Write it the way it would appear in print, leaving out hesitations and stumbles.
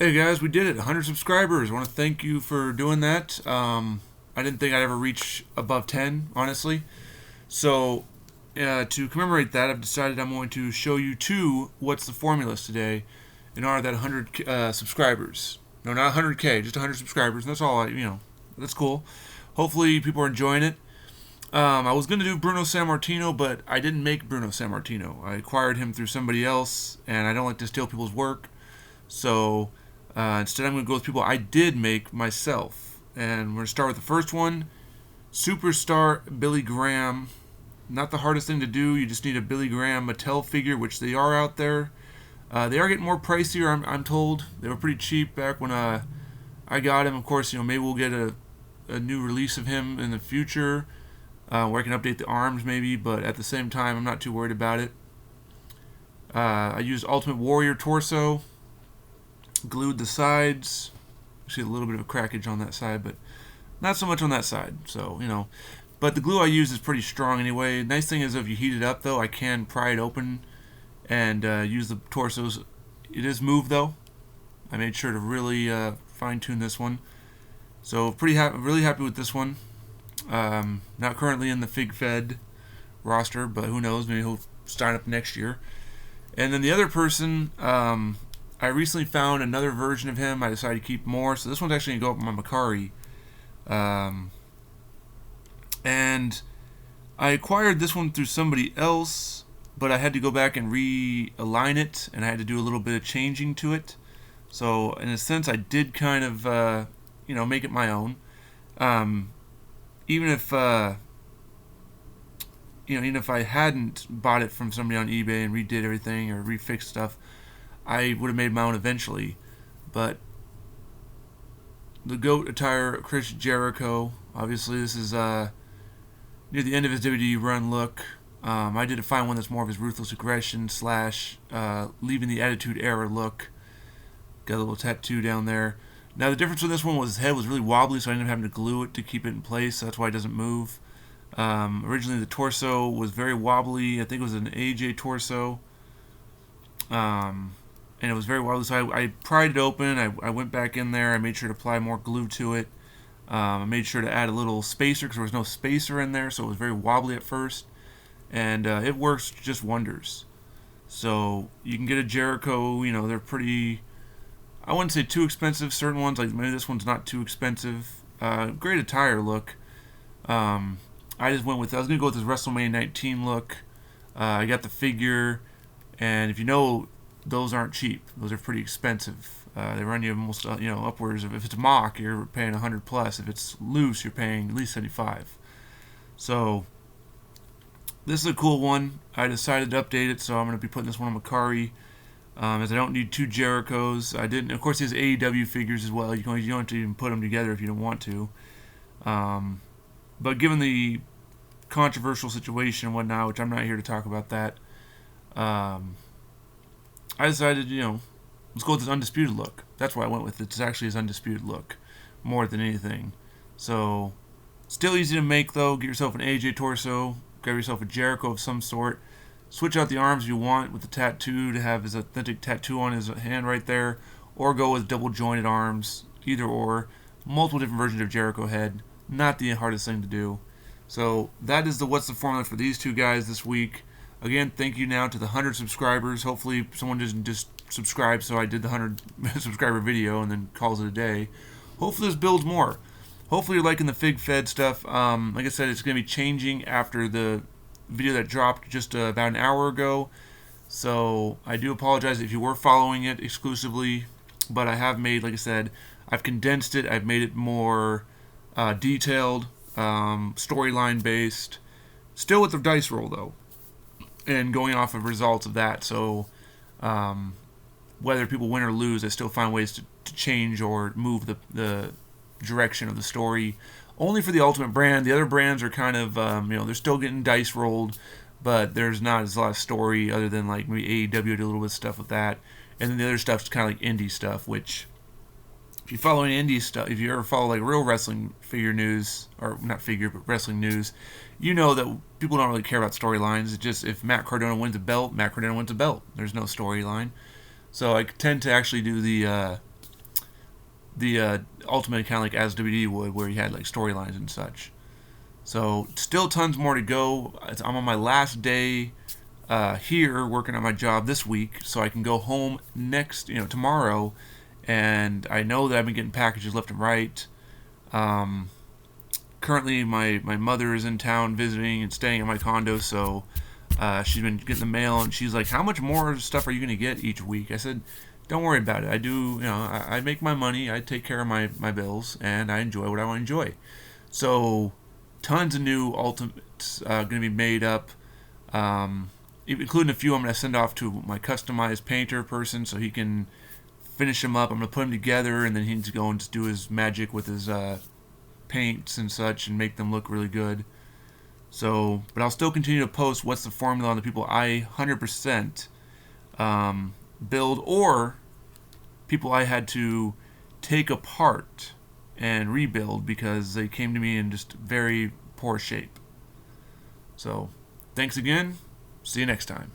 Hey guys, we did it. 100 subscribers. I want to thank you for doing that. I didn't think I'd ever reach above 10, honestly. So, to commemorate that, I've decided I'm going to show you two What's the Formulas today in honor of that 100 subscribers. No, not 100K, just 100 subscribers. That's all that's cool. Hopefully, people are enjoying it. I was going to do Bruno Sammartino, but I didn't make Bruno Sammartino. I acquired him through somebody else, and I don't like to steal people's work. So, instead, I'm going to go with people I did make myself. And we're going to start with the first one, Superstar Billy Graham. Not the hardest thing to do. You just need a Billy Graham Mattel figure, which they are out there. They are getting more pricier, I'm told. They were pretty cheap back when I got him. Of course, maybe we'll get a new release of him in the future, where I can update the arms maybe. But at the same time, I'm not too worried about it. I used Ultimate Warrior torso. Glued the sides. See a little bit of a crackage on that side, but not so much on that side. So, But the glue I use is pretty strong anyway. Nice thing is if you heat it up, though, I can pry it open and use the torsos. It is moved, though. I made sure to really fine-tune this one. So, really happy with this one. Not currently in the Fig Fed roster, but who knows? Maybe he'll sign up next year. And then the other person, I recently found another version of him. I decided to keep more. So this one's actually going to go up on my Macari. And I acquired this one through somebody else, but I had to go back and realign it, and I had to do a little bit of changing to it. So in a sense, I did kind of, make it my own. Even if I hadn't bought it from somebody on eBay and redid everything or refixed stuff, I would have made my own eventually. But the GOAT attire, Chris Jericho, obviously this is near the end of his WWE run look. I did find one that's more of his ruthless aggression / leaving the Attitude Era look. Got a little tattoo down there. Now the difference with this one was his head was really wobbly, so I ended up having to glue it to keep it in place. So that's why it doesn't move. Originally the torso was very wobbly. I think it was an AJ torso. And it was very wobbly, so I pried it open. I went back in there. I made sure to apply more glue to it. I made sure to add a little spacer because there was no spacer in there, so it was very wobbly at first. And it works just wonders. So you can get a Jericho. They're pretty, I wouldn't say too expensive. Certain ones, like maybe this one's not too expensive. Great attire look. I was going to go with this WrestleMania 19 look. I got the figure, and if those aren't cheap. Those are pretty expensive. They run you almost, upwards of, if it's mock, you're paying 100 plus. If it's loose, you're paying at least 75. So this is a cool one. I decided to update it, so I'm going to be putting this one on Macari, as I don't need two Jerichos. I didn't. Of course, he has AEW figures as well. You don't have to even put them together if you don't want to. But given the controversial situation and whatnot, which I'm not here to talk about that, I decided, let's go with this undisputed look. That's why I went with it. It's actually his undisputed look more than anything. So, still easy to make though. Get yourself an AJ torso. Grab yourself a Jericho of some sort. Switch out the arms if you want with the tattoo to have his authentic tattoo on his hand right there. Or go with double jointed arms. Either or. Multiple different versions of Jericho head. Not the hardest thing to do. So, that is the What's the Formula for these two guys this week. Again, thank you now to the 100 subscribers. Hopefully someone doesn't just subscribe, so I did the 100 subscriber video and then calls it a day. Hopefully this builds more. Hopefully you're liking the Fig Fed stuff. Like I said, it's going to be changing after the video that dropped just about an hour ago. So I do apologize if you were following it exclusively, but I have made, like I said, I've condensed it. I've made it more detailed, storyline based. Still with the dice roll, though. And going off of results of that, so whether people win or lose, I still find ways to change or move the direction of the story. Only for the Ultimate brand. The other brands are kind of, they're still getting dice rolled, but there's not as a lot of story other than like maybe AEW did a little bit of stuff with that. And then the other stuff's kind of like indie stuff, which if you follow any indie stuff, if you ever follow like real wrestling figure news, or not figure, but wrestling news, you know that people don't really care about storylines. It's just if Matt Cardona wins a belt, Matt Cardona wins a belt. There's no storyline. So I tend to actually do the the Ultimate kind of like as WWE would, where he had like storylines and such. So still tons more to go. I'm on my last day here working on my job this week, so I can go home tomorrow, and I know that I've been getting packages left and right. Currently, my mother is in town visiting and staying at my condo, so she's been getting the mail, and she's like, "How much more stuff are you going to get each week?" I said, "Don't worry about it. I do, I make my money, I take care of my bills, and I enjoy what I want to enjoy." So, tons of new Ultimates going to be made up, including a few I'm going to send off to my customized painter person so he can finish them up. I'm going to put them together, and then he needs to go and just do his magic with his paints and such and make them look really good. So, but I'll still continue to post what's the formula on the people I 100% build, or people I had to take apart and rebuild because they came to me in just very poor shape. So, thanks again. See you next time.